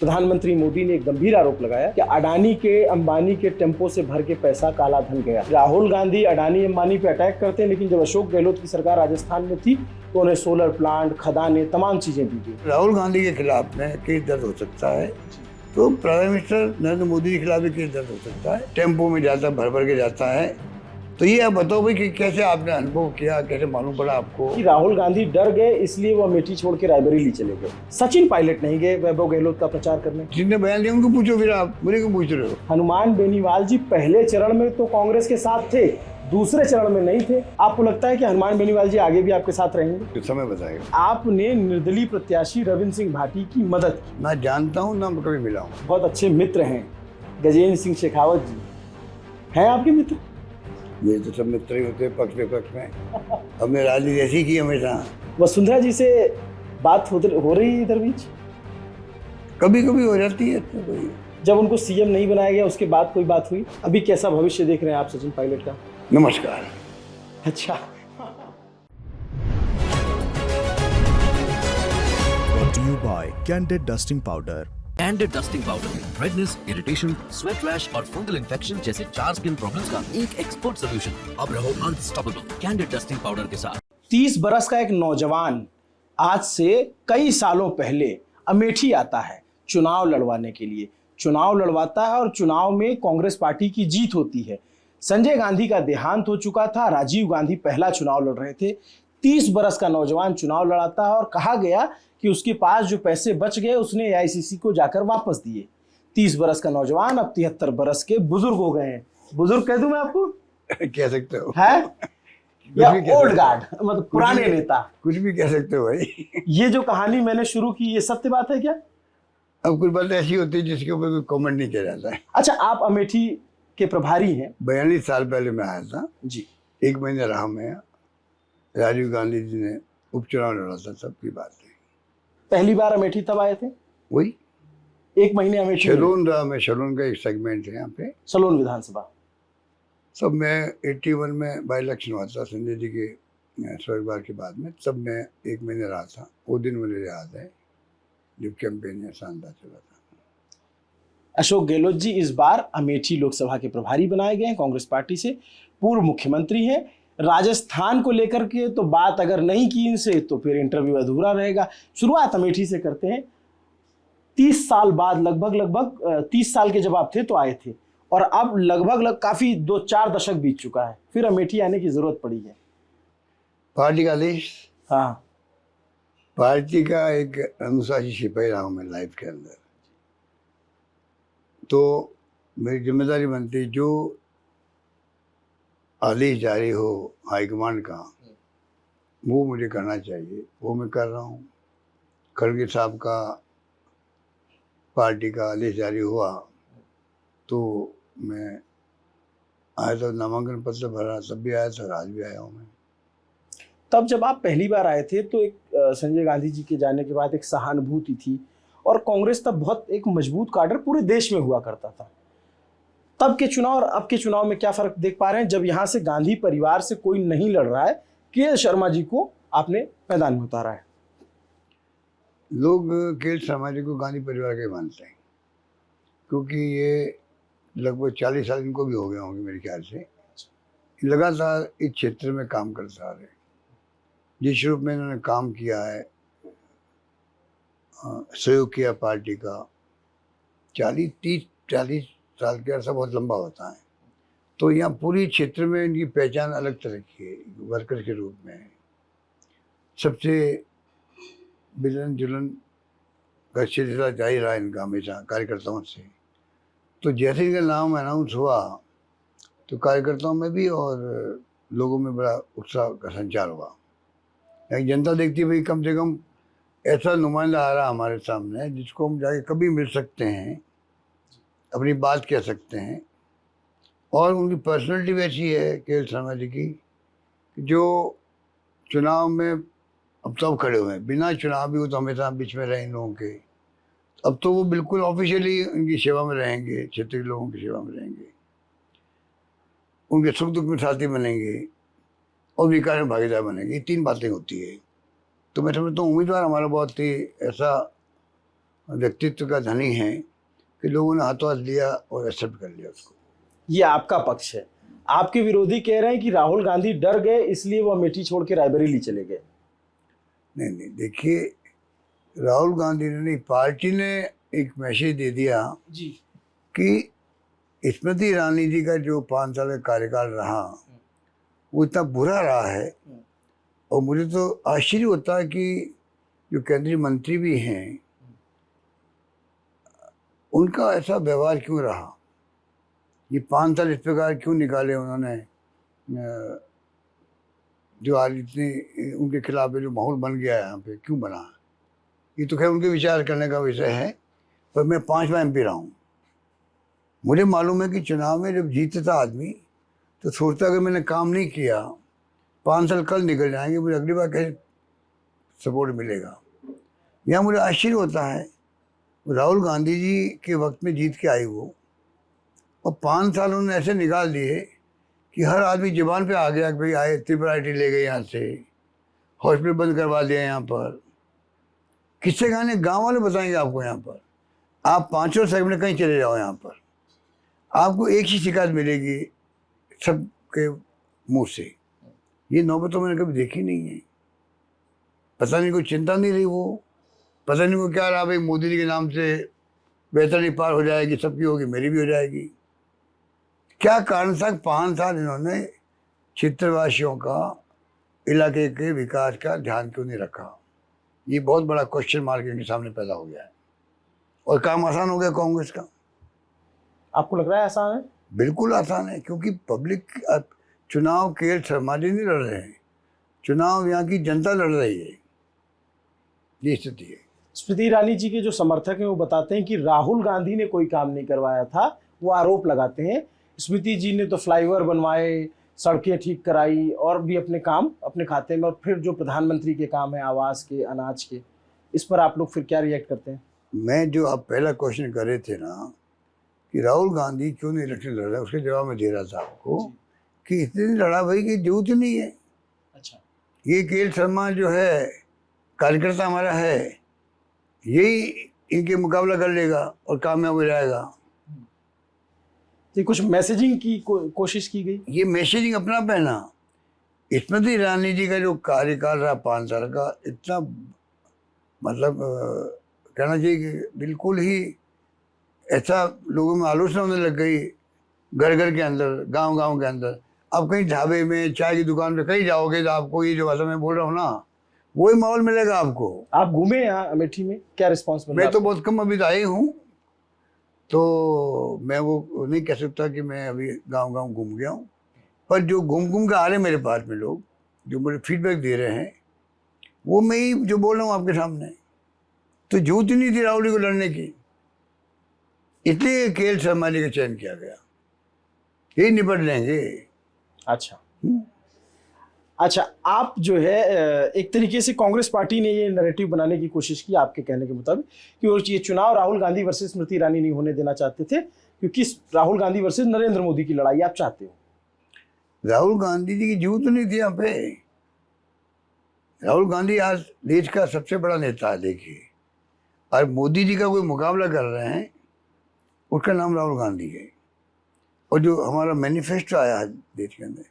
प्रधानमंत्री मोदी ने एक गंभीर आरोप लगाया कि अडानी के अंबानी के टेम्पो से भर के पैसा काला धन गया। राहुल गांधी अडानी अंबानी पे अटैक करते हैं, लेकिन जब अशोक गहलोत की सरकार राजस्थान में थी तो उन्हें सोलर प्लांट, खदानें, तमाम चीजें दी गई। राहुल गांधी के खिलाफ में केस दर्ज हो सकता है, तो प्राइम मिनिस्टर नरेंद्र मोदी के खिलाफ भी केस दर्ज हो सकता है। टेम्पो में जाता, भर भर के जाता है। तो ये आप बताओ भाई कि कैसे आपने अनुभव किया, कैसे मालूम पड़ा आपको कि राहुल गांधी डर गए, इसलिए वो अमेठी छोड़ के रायबरेली चले गए। सचिन पायलट नहीं गए वैभव गहलोत का प्रचार करने। जिसने बयान दिया उनको पूछो, फिर आप मुझे क्यों पूछ रहे हो? हनुमान बेनीवाल जी पहले चरण में तो कांग्रेस के साथ थे, दूसरे चरण में नहीं थे। आपको लगता है कि हनुमान बेनीवाल जी आगे भी आपके साथ रहेंगे? समय बताएगा। आपने निर्दलीय प्रत्याशी रविंद्र सिंह भाटी की मदद की। ना जानता हूँ ना कभी मिला हूँ। बहुत अच्छे मित्र हैं गजेंद्र सिंह शेखावत जी, हैं आपके मित्र? मेरे तो सब मित्र ही होते हैं पक्ष विपक्ष में। हमने राजनीति ऐसी की हमेशा। वसुंधरा जी से बात हो रही है इधर बीच? कभी कभी हो जाती है। तो कोई जब उनको सीएम नहीं बनाया गया उसके बाद कोई बात हुई? अभी कैसा भविष्य देख रहे हैं आप सचिन पायलट का? नमस्कार। अच्छा। Brought to you by Candid Dusting Powder. Candid dusting powder redness, irritation, sweat rash और फंगल इन्फेक्शन जैसे 4 स्किन प्रॉब्लम्स का एक एक्सपर्ट सॉल्यूशन। अब रहो अनस्टॉपेबल कैंडिड डस्टिंग पाउडर के साथ। 30 बरस का एक नौजवान आज से कई सालों पहले अमेठी आता है चुनाव लड़वाने के लिए। चुनाव लड़वाता है और चुनाव में कांग्रेस पार्टी की जीत होती है। संजय गांधी का देहांत हो चुका था, राजीव गांधी पहला चुनाव लड़ रहे थे। 30 बरस का नौजवान चुनाव लड़ाता है और कहा गया कि उसके पास जो पैसे बच गए उसने एआईसीसी को जाकर वापस दिए। 30 बरस का नौजवान अब 73 बरस के बुजुर्ग हो गए हैं। बुजुर्ग कह दूं मैं आपको? कह सकते हो है या ओल्ड गार्ड, मतलब पुराने कुछ भी- नेता? कुछ भी कह सकते हो भाई। ये जो कहानी मैंने शुरू की, ये सत्य बात है क्या? अब कुछ बात ऐसी होती है जिसके ऊपर कोई कमेंट नहीं किया जाता है। अच्छा, आप अमेठी के प्रभारी हैं। 42 साल पहले मैं आया था जी। 1 महीने रहा मैं। राजीव गांधी जी ने उपचुनाव लड़ा था, सबकी बात है। पहली बार अमेठी तब आए थे? वही 1 महीने अमेठी में? शलोन रहा मैं। शलोन का एक सेगमेंट है यहाँ पे। सलोन विधानसभा। सब मैं 81 में बाई इलेक्शन हुआ था संजय जी के स्वर्गवास के बाद में। तब मैं 1 महीने रहा था। वो दिन मुझे याद है जब कैंपेन शानदार चला था। अशोक गहलोत जी इस बार अमेठी लोकसभा के प्रभारी बनाए गए हैं कांग्रेस पार्टी से। पूर्व मुख्यमंत्री हैं। राजस्थान को लेकर के तो बात अगर नहीं की इनसे तो फिर इंटरव्यू अधूरा रहेगा। शुरुआत अमेठी से करते हैं। 30 साल बाद, लगभग 30 साल के जब आप थे तो आए थे, और अब लगभग काफी 2-4 दशक बीत चुका है, फिर अमेठी आने की जरूरत पड़ी है। पार्टी का आदेश। हाँ। पार्टी का एक अनुशासी सिपाही रहा हूँ मैं लाइफ के अंदर। तो मेरी जिम्मेदारी बनती है जो आदेश जारी हो हाईकमांड का, वो मुझे करना चाहिए। वो मैं कर रहा हूँ। खड़गे साहब का पार्टी का आदेश जारी हुआ तो मैं आया था, नामांकन पत्र भरा, तब भी आया था, आज भी आया हूँ मैं। तब जब आप पहली बार आए थे तो एक संजय गांधी जी के जाने के बाद एक सहानुभूति थी, और कांग्रेस तब बहुत एक मजबूत काडर पूरे देश में हुआ करता था। तब के चुनाव और अब के चुनाव में क्या फर्क देख पा रहे हैं, जब यहाँ से गांधी परिवार से कोई नहीं लड़ रहा है? के शर्मा जी को आपने मैदान में उतारा है। लोग के शर्मा जी को गांधी परिवार के मानते हैं, क्योंकि ये लगभग 40 साल इनको भी हो गए होंगे मेरे ख्याल से। लगातार इस क्षेत्र में काम करते आ रहे। जिस रूप में इन्होंने काम किया है, सहयोग किया पार्टी का, 40 साल के अर्सा बहुत लंबा होता है। तो यहाँ पूरी क्षेत्र में इनकी पहचान अलग तरह की है, वर्कर के रूप में। सबसे मिलन जुलन का सिलसिला जारी रहा इनका हमेशा कार्यकर्ताओं से। तो जैसे इनका नाम अनाउंस हुआ तो कार्यकर्ताओं में भी और लोगों में बड़ा उत्साह का संचार हुआ। यानी जनता देखती है भाई कम से कम ऐसा नुमाइंदा आ रहा हमारे सामने जिसको हम जाके कभी मिल सकते हैं, अपनी बात कह सकते हैं। और उनकी पर्सनैलिटी वैसी है के शर्मा जी की, जो चुनाव में अब तो खड़े हुए हैं, बिना चुनाव भी वो तो हमेशा बीच में रहे इन लोगों के। अब तो वो बिल्कुल ऑफिशियली उनकी सेवा में रहेंगे, क्षेत्र के लोगों की सेवा में रहेंगे, उनके सुख दुख में साथी बनेंगे और विकास में भागीदार बनेंगे। ये 3 बातें होती है। तो मैं समझता हूँ उम्मीदवार हमारा बहुत ही ऐसा व्यक्तित्व का धनी हैं कि लोगों ने हाथों हाथ लिया और एक्सेप्ट कर लिया उसको। ये आपका पक्ष है। आपके विरोधी कह रहे हैं कि राहुल गांधी डर गए इसलिए वो अमेठी छोड़ के रायबरेली चले गए। नहीं, देखिए, राहुल गांधी ने नहीं, पार्टी ने एक मैसेज दे दिया जी कि स्मृति ईरानी जी का जो 5 साल का कार्यकाल रहा वो इतना बुरा रहा है, और मुझे तो आश्चर्य होता है कि जो केंद्रीय मंत्री भी हैं उनका ऐसा व्यवहार क्यों रहा, ये 5 साल इस प्रकार क्यों निकाले उन्होंने, जो आज इतने उनके खिलाफ जो माहौल बन गया है यहाँ पे क्यों बना। ये तो खैर उनके विचार करने का विषय है, पर मैं 5 बार MP रहा हूँ। मुझे मालूम है कि चुनाव में जब जीतता आदमी तो सोचता अगर मैंने काम नहीं किया 5 साल कल निकल जाएंगे, मुझे अगली बार कैसे सपोर्ट मिलेगा। यहाँ मुझे आश्चर्य होता है राहुल गांधी जी के वक्त में जीत के आई वो, और 5 साल उन्होंने ऐसे निकाल दिए कि हर आदमी जुबान पे आ गया कि भाई आए त्रिपुराटी ले गए यहाँ से, हॉस्पिटल बंद करवा दिया यहाँ पर। किससे खाने, गांव वाले बताएंगे आपको। यहाँ पर आप 5 सेकंड कहीं चले जाओ, यहाँ पर आपको एक ही शिकायत मिलेगी सबके मुंह से। ये नौबत तो मैंने कभी देखी नहीं है। पता नहीं कोई चिंता नहीं रही, वो पता नहीं को क्या रहा, भाई मोदी जी के नाम से बेहतरी पार हो जाएगी, सबकी होगी, मेरी भी हो जाएगी। क्या कारण था 5 साल इन्होंने क्षेत्रवासियों का, इलाके के विकास का ध्यान क्यों नहीं रखा। ये बहुत बड़ा क्वेश्चन मार्क इनके सामने पैदा हो गया है, और काम आसान हो गया कांग्रेस का। आपको लग रहा है आसान है? बिल्कुल आसान है, क्योंकि पब्लिक चुनाव केवल शर्मा जी नहीं लड़ रहे हैं, चुनाव यहाँ की जनता लड़ रही है। ये स्थिति है। स्मृति ईरानी जी के जो समर्थक हैं वो बताते हैं कि राहुल गांधी ने कोई काम नहीं करवाया था, वो आरोप लगाते हैं। स्मृति जी ने तो फ्लाईओवर बनवाए, सड़कें ठीक कराई, और भी अपने काम अपने खाते में, और फिर जो प्रधानमंत्री के काम है आवास के, अनाज के, इस पर आप लोग फिर क्या रिएक्ट करते हैं? मैं जो आप पहला क्वेश्चन कर रहे थे ना कि राहुल गांधी क्यों नहीं इलेक्शन लड़ रहा है, उसके जवाब में दे रहा था आपको कि इसलिए नहीं लड़ा भाई कि जरूरत ही नहीं है। अच्छा, ये केएल शर्मा जो है कार्यकर्ता हमारा है, यही इनके मुकाबला कर लेगा और कामयाब हो जाएगा। तो कुछ मैसेजिंग की कोशिश की गई। ये मैसेजिंग अपना पहना। स्मृति ईरानी जी का जो कार्यकाल रहा 5 साल का, इतना मतलब कहना चाहिए कि बिल्कुल ही ऐसा लोगों में आलोचना होने लग गई, घर घर के अंदर, गांव गांव के अंदर। अब कहीं ढाबे में, चाय की दुकान पे कहीं जाओगे तो आपको ये जो भाषा मैं बोल रहा हूँ ना, वही माहौल मिलेगा आपको। आप घूमे यहाँ अमेठी में, क्या रिस्पॉन्स मिला? मैं तो बहुत कम अभी आई हूँ, तो मैं वो नहीं कह सकता कि मैं अभी गांव गांव घूम गया हूँ, पर जो घूम के आ रहे हैं मेरे पास में लोग, जो मुझे फीडबैक दे रहे हैं, वो मैं ही जो बोल रहा हूँ आपके सामने। तो जरूरत ही नहीं थी राहुल जी को लड़ने की, इसलिए केएल शर्मा जी का चयन किया गया। यही निपट लेंगे। अच्छा अच्छा, आप जो है एक तरीके से कांग्रेस पार्टी ने ये नैरेटिव बनाने की कोशिश की आपके कहने के मुताबिक कि वो ये चुनाव राहुल गांधी वर्सेस स्मृति ईरानी नहीं होने देना चाहते थे, क्योंकि राहुल गांधी वर्सेस नरेंद्र मोदी की लड़ाई आप चाहते हो। राहुल गांधी जी की जरूरत नहीं थी यहाँ पे। राहुल गांधी आज देश का सबसे बड़ा नेता है, देखिए, और मोदी जी का कोई मुकाबला कर रहे हैं, उसका नाम राहुल गांधी है। और जो हमारा मैनिफेस्टो आया है देश के अंदर,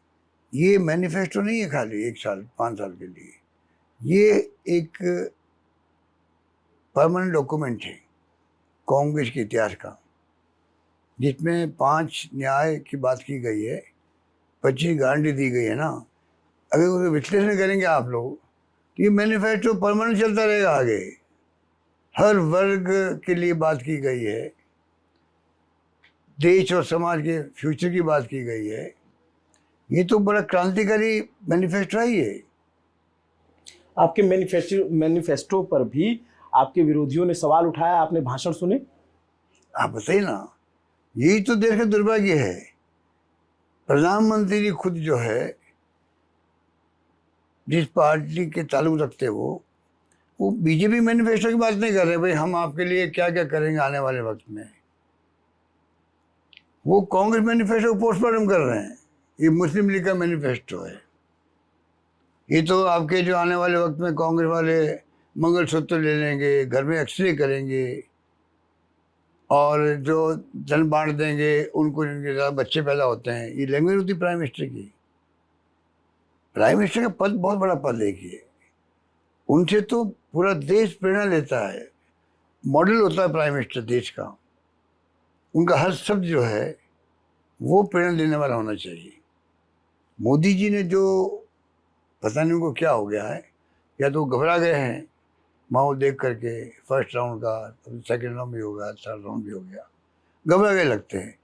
ये मैनिफेस्टो नहीं है खाली 1 साल 5 साल के लिए, ये एक परमानेंट डॉक्यूमेंट है कांग्रेस के इतिहास का, जिसमें 5 न्याय की बात की गई है, 25 गारंटी दी गई है ना। अगर उसे विश्लेषण करेंगे आप लोग तो ये मैनिफेस्टो परमानेंट चलता रहेगा आगे। हर वर्ग के लिए बात की गई है, देश और समाज के फ्यूचर की बात की गई है। ये तो बड़ा क्रांतिकारी मैनिफेस्टो है ये। आपके मैनिफेस्टो पर भी आपके विरोधियों ने सवाल उठाया, आपने भाषण सुने? आप बताइए ना, यही तो देश का दुर्भाग्य है। प्रधानमंत्री जी खुद जो है, जिस पार्टी के ताल्लुक रखते वो बीजेपी मैनिफेस्टो की बात नहीं कर रहे, भाई हम आपके लिए क्या क्या करेंगे आने वाले वक्त में। वो कांग्रेस मैनिफेस्टो पोस्टमार्टम कर रहे हैं। ये मुस्लिम लीग का मैनिफेस्टो है। ये तो आपके जो आने वाले वक्त में कांग्रेस वाले मंगलसूत्र ले लेंगे, घर में एक्सरे करेंगे और जो धन बांट देंगे उनको, जिनके ज़्यादा बच्चे पैदा होते हैं। ये लैंग्वेज होती है प्राइम मिनिस्टर की। प्राइम मिनिस्टर का पद बहुत बड़ा पद है कि उनसे तो पूरा देश प्रेरणा लेता है, मॉडल होता है प्राइम मिनिस्टर देश का। उनका हर शब्द जो है वो प्रेरणा देने वाला होना चाहिए। मोदी जी ने जो, पता नहीं उनको क्या हो गया है, या तो घबरा गए हैं माहौल देख करके, फर्स्ट राउंड का, सेकंड राउंड भी होगा, थर्ड राउंड भी हो गया, घबरा गए लगते हैं।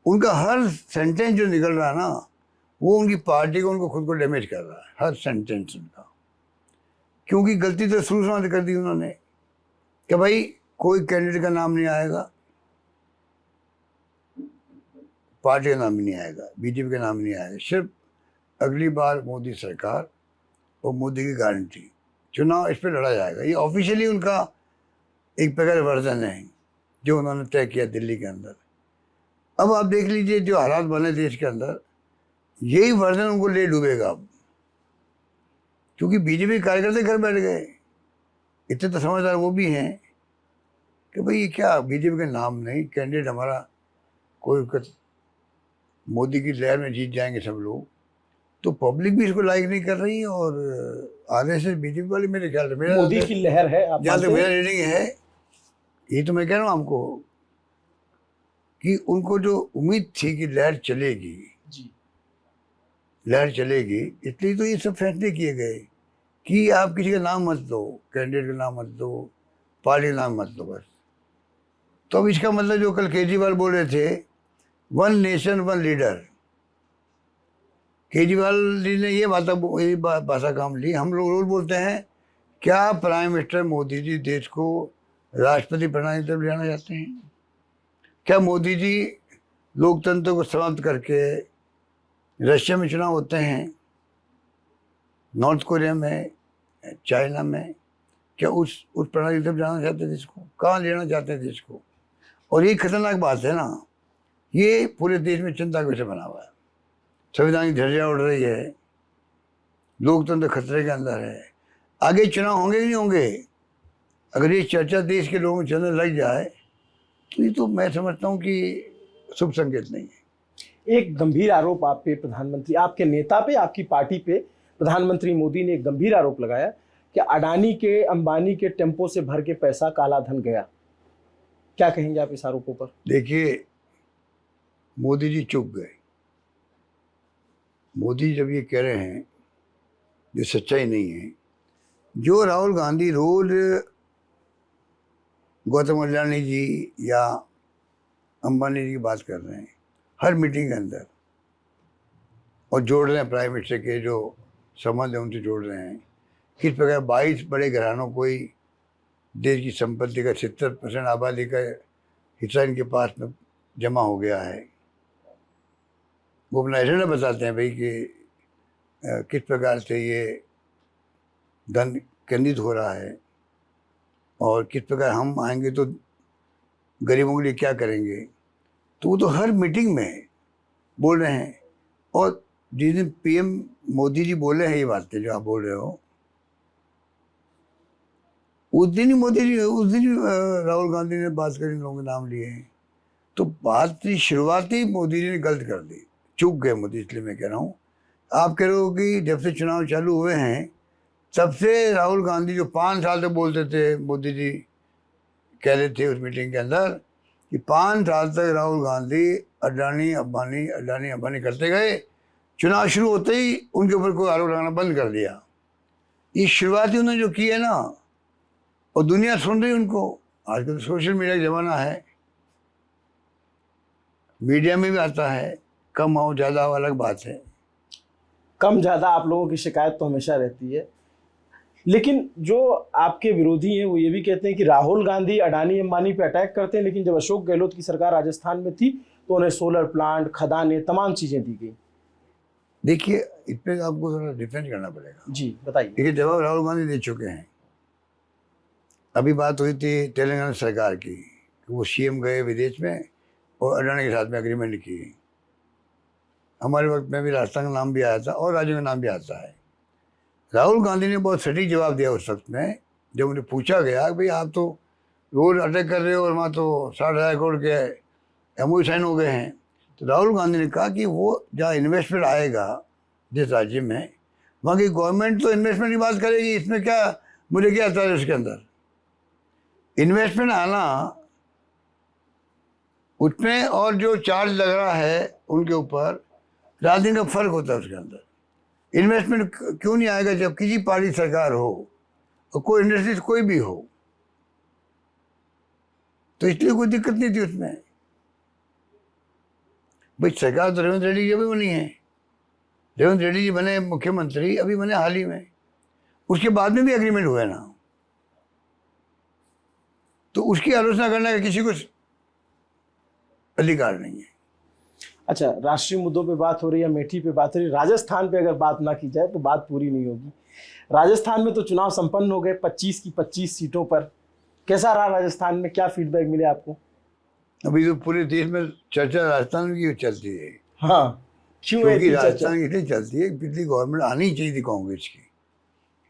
उनका हर सेंटेंस जो निकल रहा है ना, वो उनकी पार्टी को, उनको खुद को डैमेज कर रहा है, हर सेंटेंस उनका। क्योंकि गलती तो शुरू से कर दी उन्होंने कि भाई कोई कैंडिडेट का नाम नहीं आएगा, पार्टी का नाम भी नहीं आएगा, बीजेपी का नाम नहीं आएगा, सिर्फ अगली बार मोदी सरकार और मोदी की गारंटी, चुनाव इस पर लड़ा जाएगा। ये ऑफिशियली उनका एक प्रकार वर्जन है जो उन्होंने तय किया दिल्ली के अंदर। अब आप देख लीजिए जो हालात बने देश के अंदर, यही वर्जन उनको ले डूबेगा अब, क्योंकि बीजेपी कार्यकर्ता घर बैठ गए। इतने तो समझदार वो भी हैं कि भाई ये क्या, बीजेपी का नाम नहीं, कैंडिडेट हमारा कोई, मोदी की लहर में जीत जाएंगे सब लोग, तो पब्लिक भी इसको लाइक नहीं कर रही। और आरएसएस बीजेपी वाले, मेरे ख्याल से, मेरा मोदी की लहर है, आप जहाँ तक मानते मेरा हैं? रीडिंग है, ये तो मैं कह रहा हूँ आपको कि उनको जो उम्मीद थी कि लहर चलेगी, जी, लहर चलेगी, इसलिए तो ये सब फैसले किए गए कि आप किसी का नाम मत दो, कैंडिडेट का नाम मत दो, पार्टी का नाम मत दो बस। तो अब इसका मतलब जो कल केजरीवाल बोल रहे थे, one nation one leader, Kejriwal ji ने ये भाषा काम ली। हम लोग रोज बोलते हैं, क्या प्राइम मिनिस्टर मोदी जी देश को राष्ट्रपति प्रणाली की तरफ ले जाना चाहते हैं? क्या मोदी जी लोकतंत्र को समाप्त करके, रशिया में चुनाव होते हैं, नॉर्थ कोरिया में, चाइना में, क्या उस प्रणाली की तरफ जाना चाहते हैं देश को? कहाँ लेना चाहते हैं देश को? और ये खतरनाक बात है ना, ये पूरे देश में चिंता का विषय बना हुआ है। संविधान की धज्जियां उड़ रही है, लोकतंत्र खतरे के अंदर है। आगे चुनाव होंगे कि नहीं होंगे, अगर ये चर्चा देश के लोगों में चलने लग जाए तो ये तो मैं समझता हूँ कि शुभ संकेत नहीं है। एक गंभीर आरोप आप पे, प्रधानमंत्री, आपके नेता पे, आपकी पार्टी पे प्रधानमंत्री मोदी ने एक गंभीर आरोप लगाया कि अडानी के, अंबानी के टेम्पो से भर के पैसा काला धन गया। क्या कहेंगे आप इस आरोपों पर? देखिए, मोदी जी चुप गए। मोदी जब ये कह रहे हैं, ये सच्चाई नहीं है। जो राहुल गांधी रोज गौतम अडानी जी या अंबानी जी की बात कर रहे हैं हर मीटिंग के अंदर, और जोड़ रहे हैं प्राइम मिनिस्टर के जो संबंध है उनसे जोड़ रहे हैं, किस प्रकार 22 बड़े घरानों को ही देश की संपत्ति का 70% आबादी का हिस्सा इनके पास में जमा हो गया है। वो अपना एजेंडा बताते हैं भाई कि किस प्रकार से ये धन केंद्रित हो रहा है और किस प्रकार हम आएंगे तो गरीबों के लिए क्या करेंगे। तो वो तो हर मीटिंग में बोल रहे हैं। और जिस दिन पीएम मोदी जी बोले हैं ये बातें जो आप बोल रहे हो, उस दिन ही राहुल गांधी ने बात करी, लोगों के नाम लिए हैं। तो बात की शुरुआत ही मोदी जी ने गलत कर दी, चूक गए मोदी। इसलिए मैं कह रहा हूँ, आप कह रहे हो कि जब से चुनाव चालू हुए हैं तब से राहुल गांधी जो 5 साल तक बोलते थे, मोदी जी कह रहे थे उस मीटिंग के अंदर कि 5 साल तक राहुल गांधी अडानी अंबानी करते गए, चुनाव शुरू होते ही उनके ऊपर कोई आरोप लगाना बंद कर दिया। ये शुरुआती उन्होंने जो की है ना, और दुनिया सुन रही उनको। आजकल सोशल मीडिया का ज़माना है, मीडिया में भी आता है, कम हो ज़्यादा हो अलग बात है। कम ज़्यादा आप लोगों की शिकायत तो हमेशा रहती है, लेकिन जो आपके विरोधी हैं वो ये भी कहते हैं कि राहुल गांधी अडानी अंबानी पे अटैक करते हैं, लेकिन जब अशोक गहलोत की सरकार राजस्थान में थी तो उन्हें सोलर प्लांट, खदानें, तमाम चीज़ें दी गई। देखिए, इस पर आपको थोड़ा डिफेंस करना पड़ेगा। जी बताइए। देखिए, जवाब राहुल गांधी दे चुके हैं। अभी बात हुई थी तेलंगाना सरकार की, वो सीएम गए विदेश में और अडानी के साथ में एग्रीमेंट की। हमारे वक्त में भी राजस्थान का नाम भी आया था और राज्यों का नाम भी आता है। राहुल गांधी ने बहुत सटीक जवाब दिया उस वक्त में जब उन्हें पूछा गया कि भाई आप तो रोज अटैक कर रहे हो और वहाँ तो 60,000 करोड़ के एमओयू साइन हो गए हैं, तो राहुल गांधी ने कहा कि वो जहाँ इन्वेस्टमेंट आएगा जिस राज्य में, वहाँ की गवर्नमेंट तो इन्वेस्टमेंट की बात करेगी, इसमें क्या मुझे क्या आता है उसके अंदर। इन्वेस्टमेंट आना उसमें और जो चार्ज लग रहा है उनके ऊपर, रात दिन का फर्क होता है उसके अंदर। इन्वेस्टमेंट क्यों नहीं आएगा जब किसी पार्टी सरकार हो और कोई इंडस्ट्रीज कोई भी हो, तो इसलिए कोई दिक्कत नहीं थी उसमें। भाई सरकार तो रेवंत रेड्डी जी अभी बनी है, रेवंत रेड्डी जी बने मुख्यमंत्री अभी बने हाल ही में, उसके बाद में भी एग्रीमेंट हुआ ना, तो उसकी आलोचना करने का किसी को अधिकार नहीं है। अच्छा, राष्ट्रीय मुद्दों पे बात हो रही है, अमेठी पे बात हो रही है, राजस्थान पे अगर बात ना की जाए तो बात पूरी नहीं होगी। राजस्थान में तो चुनाव संपन्न हो गए 25 की 25 सीटों पर। कैसा रहा राजस्थान में, क्या फीडबैक मिले आपको? अभी तो पूरे देश में चर्चा राजस्थान की चलती है। हाँ, क्यों है क्योंकि इतनी चर्चा? राजस्थान की इसलिए चलती है, पिछली गवर्नमेंट आनी चाहिए थी कांग्रेस की,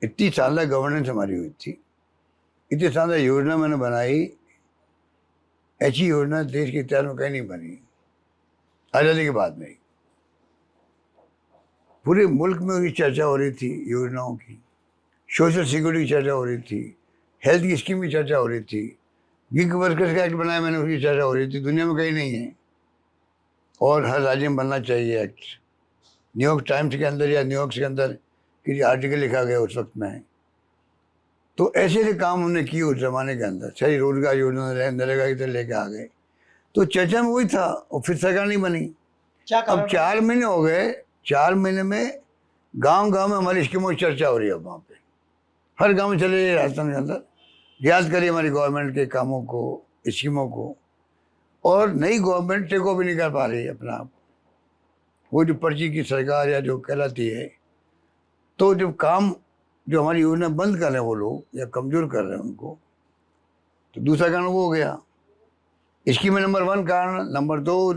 इतनी शानदार गवर्नेंस हमारी हुई थी, इतनी शानदार योजना मैंने बनाई, ऐसी योजना देश के इतिहास में कहीं नहीं बनी आज़ादी के बाद में। पूरे मुल्क में उसकी चर्चा हो रही थी, योजनाओं की, सोशल सिक्योरिटी की चर्चा हो रही थी, हेल्थ की स्कीम की चर्चा हो रही थी, गिग वर्कर्स का एक्ट बनाया मैंने, उसकी चर्चा हो रही थी, दुनिया में कहीं नहीं है और हर राज्य में बनना चाहिए एक्ट। न्यूयॉर्क टाइम्स के अंदर या न्यूयॉर्क के अंदर किसी आर्टिकल लिखा गया उस वक्त में। तो ऐसे ऐसे काम हमने किए उस जमाने के अंदर, सही रोजगार योजना नरेगा की तरह लेके आ गए, तो चर्चा में वही था और फिर सरकार नहीं बनी। क्या अब 4 महीने हो गए, 4 महीने में गांव गांव में हमारी स्कीमों की चर्चा हो रही है। वहाँ पे हर गांव में चले जाइए राजस्थान के अंदर, याद करिए हमारी गवर्नमेंट के कामों को, स्कीमों को, और नई गवर्नमेंट टेक ओवर नहीं कर पा रही है अपना आप। वो जो पर्ची की सरकार या जो कहलाती है, तो जब काम जो हमारी योजना बंद कर रहे हैं वो लोग या कमज़ोर कर रहे हैं उनको, तो दूसरा कारण वो हो गया। स्कीम में नंबर 1 कारण, नंबर 2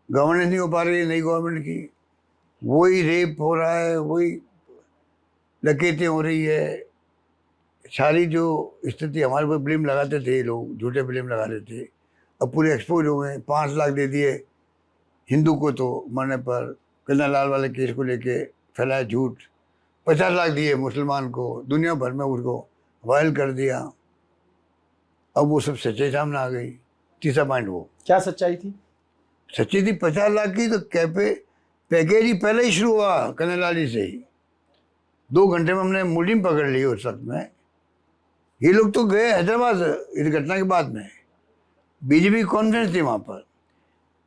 गवर्नेंस नहीं हो पा रही है नई गवर्नमेंट की, वही रेप हो रहा है, वही डकैती हो रही है, सारी जो स्थिति हमारे ऊपर ब्लेम लगाते थे लोग, झूठे ब्लेम लगा रहे थे, अब पूरे एक्सपोज हो गए। 5 लाख दे दिए हिंदू को तो मरने पर, कन्हैया लाल वाले केस को लेके फैलाया झूठ, 50 लाख दिए मुसलमान को, दुनिया भर में उसको वायरल कर दिया। अब वो सब सच्चाई सामने आ गई। तीसरा पॉइंट, वो क्या सच्चाई थी? सच्चाई थी 50 लाख की, तो पैकेज ही पहले ही शुरू हुआ कन्हैया लाल जी से ही। 2 घंटे में हमने मुलिम पकड़ ली उस वक्त में। ये लोग तो गए हैदराबाद इस घटना के बाद में, बीजेपी कॉन्फ्रेंस थी वहाँ पर,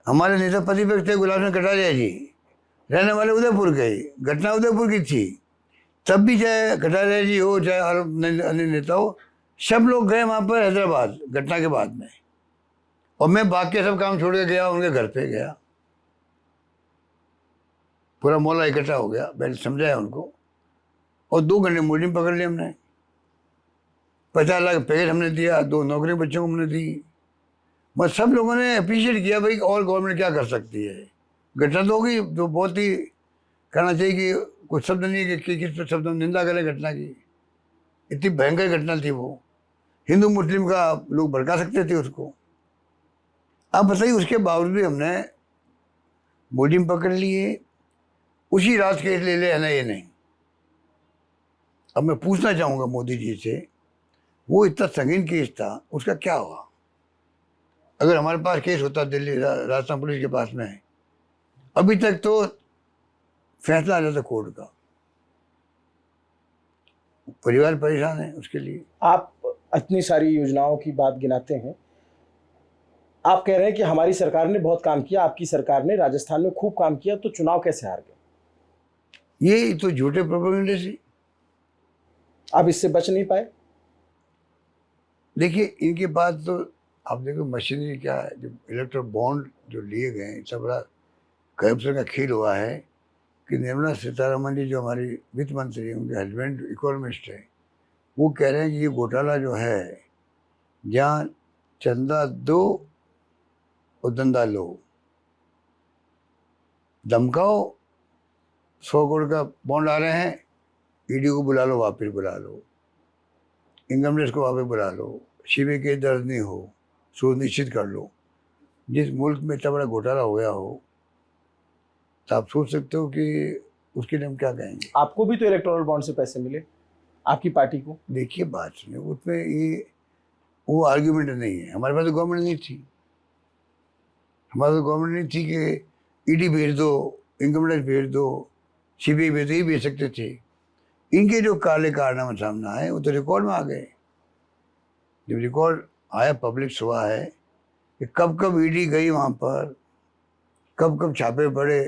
हमारे नेता प्रतिपक्ष थे गुलाब सिंह कटारिया जी, रहने वाले उदयपुर के, घटना उदयपुर की थी, तब भी चाहे कटारिया जी हो चाहे और अन्य नेता हो, सब लोग गए वहाँ पर हैदराबाद घटना के बाद में, और मैं भाग के सब काम छोड़ के गया, उनके घर पे गया, पूरा मोहल्ला इकट्ठा हो गया, मैंने समझाया उनको, और 2 घंटे मुलिम पकड़ लिए हमने। 50 लाख पैकेज हमने दिया, 2 नौकरी बच्चों को हमने दी। बस सब लोगों ने अप्रिशिएट किया भाई और गवर्नमेंट क्या कर सकती है। घटना तो होगी, तो बहुत ही कहना चाहिए कि कुछ शब्द नहीं है कि किस शब्द में निंदा करें घटना की, इतनी भयंकर घटना थी वो, हिंदू मुस्लिम का लोग भड़का सकते थे उसको। अब बताइए, उसके बावजूद भी हमने मुलिम पकड़ लिए, उसी रात केस ले ले एनआईए ने। अब मैं पूछना चाहूँगा मोदी जी से, वो इतना संगीन केस था, उसका क्या हुआ? अगर हमारे पास केस होता दिल्ली राजस्थान पुलिस के पास में, अभी तक तो फैसला आ जाता कोर्ट का। परिवार परेशान है उसके लिए। आप इतनी सारी योजनाओं की बात गिनाते हैं, आप कह रहे हैं कि हमारी सरकार ने बहुत काम किया, आपकी सरकार ने राजस्थान में खूब काम किया, तो चुनाव कैसे हार गए? ये तो झूठे प्रोपेगेंडे से। आप इससे बच नहीं पाए? देखिए, इनके बाद तो आप देखो मशीनरी क्या है, जो इलेक्ट्रल बॉन्ड जो लिए गए, इतना बड़ा करप्शन का खेल हुआ है कि निर्मला सीतारमन जी जो हमारी वित्त मंत्री हैं, उनके हस्बैंड इकोनॉमिस्ट है, वो कह रहे हैं कि ये घोटाला जो है, जहाँ चंदा दो और धंधा लो, धमकाओ, 100 करोड़ का बॉन्ड आ रहे हैं, ईडी को बुला लो, वापिस बुला लो, इनकम टैक्स को वापस बुला लो, सीबीआई के दर्ज नहीं हो, सुनिश्चित कर लो। जिस मुल्क में इतना बड़ा घोटाला हो गया हो तो आप सोच सकते हो कि उसके लिए हम क्या कहेंगे। आपको भी तो इलेक्टोरल बॉन्ड से पैसे मिले, आपकी पार्टी को। देखिए बात सुनिए, उसमें ये वो आर्ग्यूमेंट नहीं है। हमारे पास तो गवर्नमेंट नहीं थी, हमारे पास गवर्नमेंट नहीं थी कि ईडी भेज दो, इनकम टैक्स भेज दो, सीबीआई भेज दो, ये भेज सकते थे। इनके जो काले कारनामे सामने आए वो तो रिकॉर्ड में आ गए। जब रिकॉर्ड आया, पब्लिक हुआ है कि कब कब ईडी गई वहाँ पर, कब कब छापे पड़े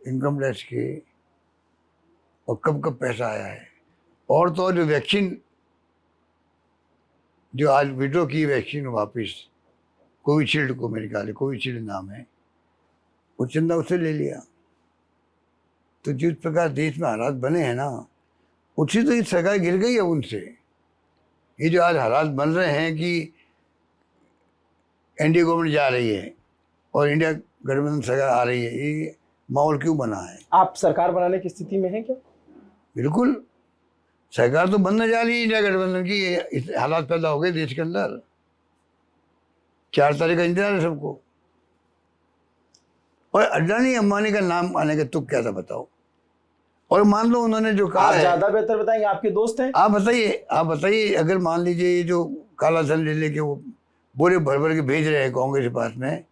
इनकम टैक्स के, और कब कब पैसा आया है। और तो और जो वैक्सीन जो आज विड्रॉ की वैक्सीन वापस कोविशील्ड को, मेरे ख्याल कोविशील्ड नाम है, वो चंदा उससे ले लिया। तो जिस प्रकार देश में हालात बने हैं ना, उससे तो ये सरकार गिर गई है उनसे। ये जो आज हालात बन रहे हैं कि एनडीए गवर्नमेंट जा रही है और इंडिया गठबंधन सरकार आ रही है, ये माहौल क्यों बना है? आप सरकार बनाने की स्थिति में हैं क्या? बिल्कुल, सरकार तो बनने जा रही है इंडिया गठबंधन की। इस हालात पैदा हो गए देश के अंदर। 4 तारीख का इंतजार है सबको। और अडानी अंबानी का नाम आने का तुक क्या था बताओ? और मान लो उन्होंने जो कहा आप है, ज्यादा बेहतर बताएंगे, आपके दोस्त हैं। आप बताइए, अगर मान लीजिए ये जो काला धन ले लेके वो बोरे भर भर के भेज रहे हैं कांग्रेस के पास में,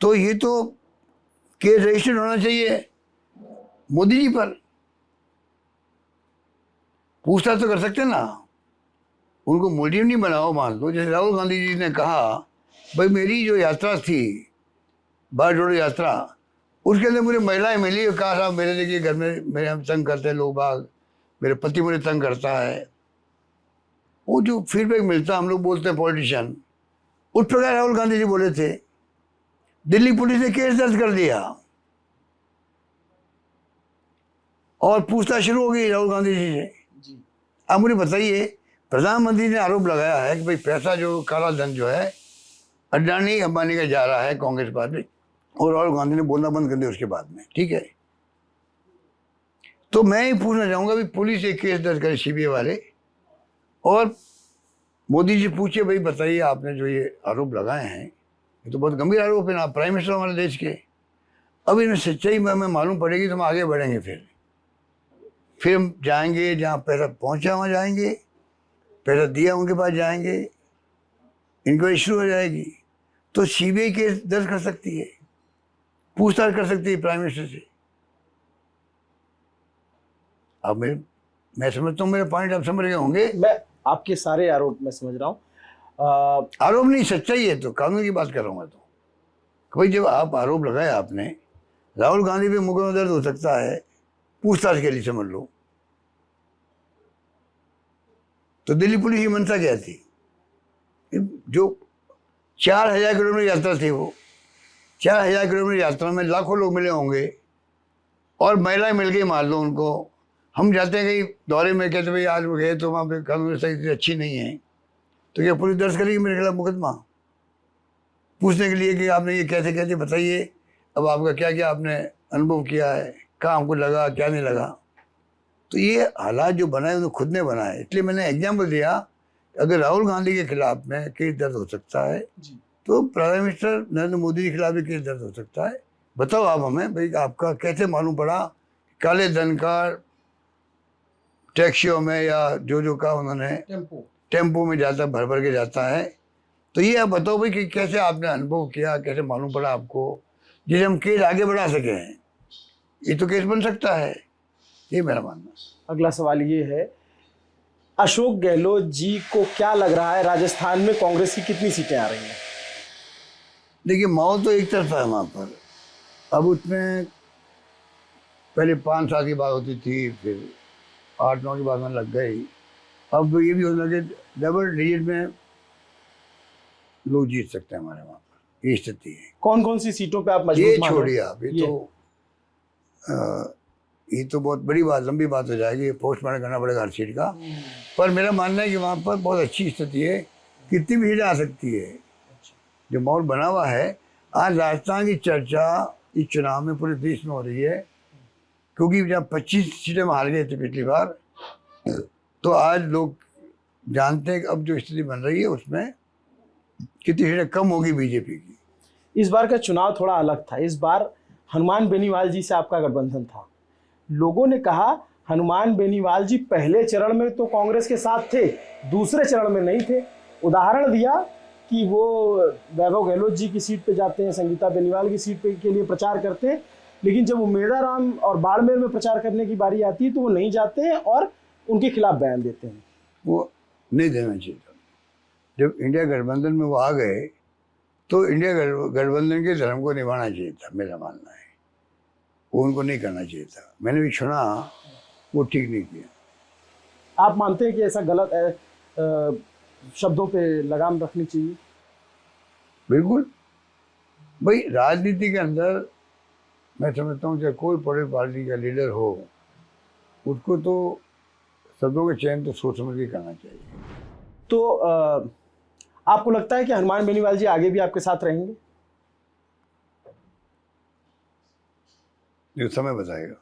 तो ये तो केस रजिस्टर्ड होना चाहिए मोदी जी पर। पूछताछ तो कर सकते हैं ना, उनको मुलजिम नहीं बनाओ। मान लो जैसे राहुल गांधी जी ने कहा, भाई मेरी जो यात्रा थी, भारत जोड़ो यात्रा, उसके अंदर मुझे महिलाएं मिली और कहा साहब मेरे देखिए घर में मेरे हम तंग करते हैं लोग बाग, मेरे पति मुझे तंग करता है। वो जो फीडबैक मिलता है, हम लोग बोलते हैं पॉलिटिशियन, उस प्रकार राहुल गांधी जी बोले थे। दिल्ली पुलिस ने केस दर्ज कर दिया और पूछताछ शुरू हो गई राहुल गांधी जी से। अब मुझे बताइए, प्रधानमंत्री ने आरोप लगाया है कि भाई पैसा जो काला धन जो है अडानी अंबानी का जा रहा है कांग्रेस पार्टी, और राहुल गांधी ने बोलना बंद कर दिया उसके बाद में। ठीक है, तो मैं ही पूछना चाहूंगा भी पुलिस एक केस दर्ज करे सीबीआई वाले, और मोदी जी पूछे भाई बताइए आपने जो ये आरोप लगाए हैं, ये तो बहुत गंभीर आरोप है ना, प्राइम मिनिस्टर हमारे देश के। अब इनमें सच्चाई में हमें मालूम पड़ेगी तो हम आगे बढ़ेंगे। फिर हम जाएंगे जहाँ पैसा पहुँचा वहाँ जाएंगे, पैसा दिया उनके पास जाएंगे, इंक्वायरी शुरू हो जाएगी। तो सीबीआई केस दर्ज कर सकती है, पूछताछ कर सकती है प्राइम मिनिस्टर से। अब मैं समझता हूँ मेरे पॉइंट आप समझ गए होंगे। मैं आपके सारे आरोप मैं समझ रहा हूँ। आरोप नहीं, सच्चाई है, तो कानून की बात कर रहा हूँ मैं। तो भाई जब आप आरोप लगाए आपने, राहुल गांधी पे मुकदमा दर्ज हो सकता है पूछताछ के लिए, समझ लो। तो दिल्ली पुलिस की मंशा क्या थी? जो 4000 किलोमीटर यात्रा थी, वो 4000 किलोमीटर यात्रा में लाखों लोग मिले होंगे और महिलाएं मिल गई मान लो उनको। हम जाते हैं कहीं दौरे में, कहते भाई आज वो गए तो वहाँ पे कानून स्थिति अच्छी नहीं है, तो क्या पुलिस दर्ज करेगी मेरे खिलाफ मुकदमा पूछने के लिए कि आपने ये कैसे कैसे बताइए, अब आपका क्या क्या आपने अनुभव किया है, कहाँ हमको लगा क्या नहीं लगा। तो ये हालात जो बनाए उन्होंने खुद ने बनाए। इसलिए मैंने एग्जाम्पल दिया, अगर राहुल गांधी के खिलाफ में केस दर्ज हो सकता है तो प्राइम मिनिस्टर नरेंद्र मोदी के खिलाफ भी केस दर्ज हो सकता है। बताओ आप हमें भाई आपका कैसे मालूम पड़ा काले धन का टैक्सियों में या जो का उन्होंने टेम्पो में जाता भर भर के जाता है। तो ये आप बताओ भाई कि कैसे आपने अनुभव किया, कैसे मालूम पड़ा आपको, जिसे हम केस आगे बढ़ा सकें। ये तो केस बन सकता है, ये मेरा मानना। अगला सवाल ये है, अशोक गहलोत जी को क्या लग रहा है राजस्थान में कांग्रेस की कितनी सीटें आ रही हैं? देखिए माहौल तो एक तरफा है वहाँ पर। अब उसमें पहले 5 साल की बात होती थी, फिर 8-9 की बात में लग गई। अब ये भी होने लगे डबल डिजिट में लोग जीत सकते हैं हमारे वहाँ पर, ये स्थिति है। कौन कौन सी सीटों पे आप मजबूत ये मान रहे हो? छोड़िए आप, ये तो बहुत बड़ी बात, लंबी बात हो जाएगी, पोस्टमार्टम करना पड़ेगा हर सीट का। पर मेरा मानना है कि वहाँ पर बहुत अच्छी स्थिति है, कितनी भी सीटें आ सकती है। जो माहौल बना हुआ है, आज राजस्थान की चर्चा इस चुनाव में पूरे देश में हो रही है, क्योंकि जब 25 सीटें में हार गए थे पिछली बार, तो आज लोग जानते हैं कि अब जो स्थिति बन रही है उसमें कितनी सीटें कम होगी बीजेपी की। इस बार का चुनाव थोड़ा अलग था। इस बार हनुमान बेनीवाल जी से आपका गठबंधन था। लोगों ने कहा हनुमान बेनीवाल जी पहले चरण में तो कांग्रेस के साथ थे, दूसरे चरण में नहीं थे। उदाहरण दिया कि वो वैभव गहलोत जी की सीट पे जाते हैं, संगीता बेनीवाल की सीट पे के लिए प्रचार करते हैं, लेकिन जब उमेदाराम और बाड़मेर में प्रचार करने की बारी आती है तो वो नहीं जाते हैं और उनके खिलाफ बयान देते हैं। वो नहीं देना चाहिए था। जब इंडिया गठबंधन में वो आ गए तो इंडिया गठबंधन के धर्म को निभाना चाहिए था, मेरा मानना है। वो उनको नहीं करना चाहिए था। मैंने भी सुना, वो ठीक नहीं किया। आप मानते हैं कि ऐसा गलत शब्दों पे लगाम रखनी चाहिए? बिल्कुल। भाई राजनीति के अंदर मैं समझता हूँ चाहे कोई बड़े पार्टी का लीडर हो, उसको तो शब्दों का चयन तो सोच समझ के करना चाहिए। तो आपको लगता है कि हनुमान बेनीवाल जी आगे भी आपके साथ रहेंगे? जो समय बताएगा।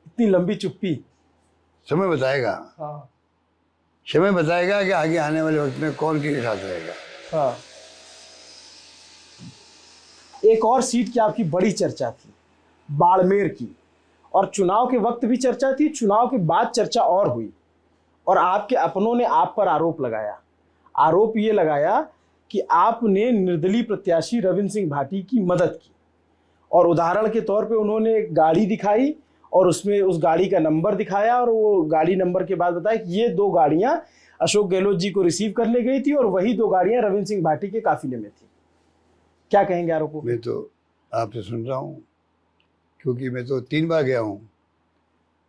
इतनी लंबी चुप्पी? समय बताएगा। हाँ समय बताएगा कि आगे आने वाले वक्त में कौन किसके साथ रहेगा। हाँ। एक और सीट की आपकी बड़ी चर्चा थी, बाड़मेर की, और चुनाव के वक्त भी चर्चा थी, चुनाव के बाद चर्चा और हुई, और आपके अपनों ने आप पर आरोप लगाया। आरोप ये लगाया कि आपने निर्दलीय प्रत्याशी रविंद्र सिंह भाटी की मदद की, और उदाहरण के तौर पे उन्होंने एक गाड़ी दिखाई और उसमें उस गाड़ी का नंबर दिखाया, और वो गाड़ी नंबर के बाद बताया कि ये 2 गाड़ियां अशोक गहलोत जी को रिसीव करने गई थी और वही 2 गाड़ियां रविंद्र सिंह भाटी के काफिले में थी। क्या कहेंगे आरोपों? मैं तो आपसे सुन रहा हूँ, क्योंकि मैं तो 3 बार गया हूँ।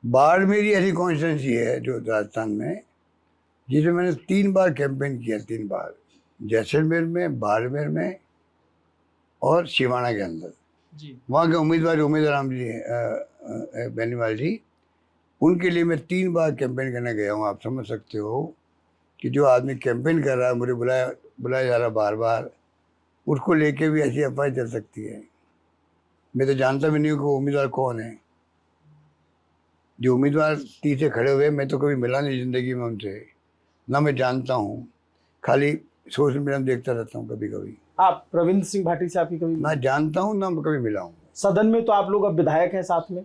बाड़मेर ऐसी कॉन्स्टिट्यूंसी है जो राजस्थान में, जिसमें मैंने 3 बार कैंपेन किया। 3 बार, जैसलमेर में, बाड़मेर में और सिवाना के अंदर। जी। वहाँ के उम्मीदवार जी बेनीवाल जी, उनके लिए मैं 3 बार कैंपेन करने गया हूँ। आप समझ सकते हो कि जो आदमी कैंपेन कर रहा है, मुझे बुलाया जा रहा बार बार, उसको लेके भी ऐसी अफवाह चल सकती है। मैं तो जानता भी नहीं हूँ कि वो उम्मीदवार कौन है। जो उम्मीदवार तीसरे खड़े हुए, मैं तो कभी मिला नहीं ज़िंदगी में उनसे, ना मैं जानता हूँ, खाली सोशल मीडिया में देखता रहता हूँ कभी कभी। आप रविंद्र सिंह भाटी से आपकी कभी? ना जानता हूँ, ना कभी मिला हूँ। सदन में तो आप लोग अब विधायक हैं साथ में।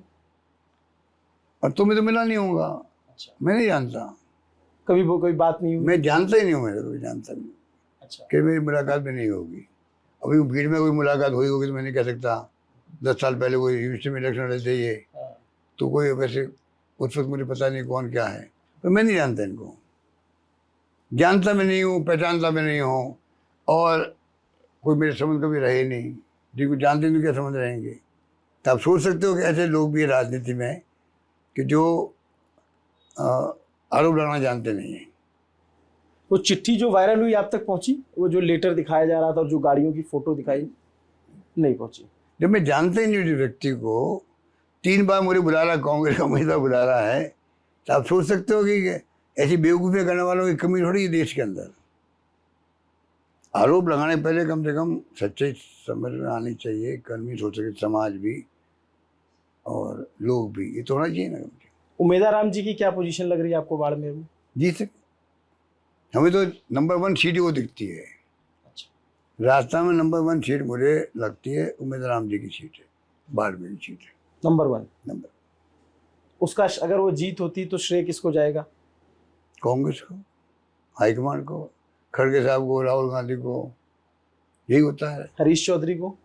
और तो मैं तो मिला नहीं होऊंगा। अच्छा। मैं नहीं जानता, कभी वो कोई बात नहीं हुई? मैं जानता ही नहीं हूँ, मैं तो कभी जानता नहीं। अच्छा। कि मेरी मुलाकात भी नहीं होगी। अभी भीड़ में कोई मुलाकात हुई होगी तो मैं नहीं कह सकता। 10 साल पहले कोई यूनिवर्सिटी में इलेक्शन लड़े थे ये, तो कोई वैसे उस वक्त मुझे पता नहीं कौन क्या है, तो मैं नहीं जानता इनको। जानता भी नहीं हूँ, पहचानता भी नहीं हूँ, और कोई मेरे संबंध कभी रहे नहीं। जिनको जानते नहीं क्या संबंध रहेंगे। तो आप सोच सकते हो कि ऐसे लोग भी राजनीति में कि जो आरोप लगाना जानते नहीं हैं। वो चिट्ठी जो वायरल हुई आप तक पहुंची? वो जो लेटर दिखाया जा रहा था और जो गाड़ियों की फोटो दिखाई, नहीं पहुंची? जब मैं जानते ही नहीं उस व्यक्ति को, 3 बार मुझे बुला रहा, कांग्रेस का उम्मीदवार बुला रहा है, तो आप सोच सकते हो कि ऐसी बेवकूफ़ियाँ करने वालों की कमी थोड़ी है देश के अंदर। आरोप लगाने पहले कम से कम सच्चाई समझ में आनी चाहिए। कर्मी सोच सके, समाज भी और लोग भी, ये तो होना चाहिए ना। उमेदाराम जी की क्या पोजीशन लग रही है आपको बाड़मेर में? जी सर, हमें तो नंबर 1 सीट वो दिखती है। अच्छा। राजस्थान में नंबर 1 सीट मुझे लगती है उमेदराम जी की सीट है, बाड़मेर की सीट है नंबर 1। नंबर। उसका अगर वो जीत होती तो श्रेय किसको जाएगा? कांग्रेस को, हाईकमान को, खड़गे साहब को, राहुल गांधी को, यही होता है। हरीश चौधरी को?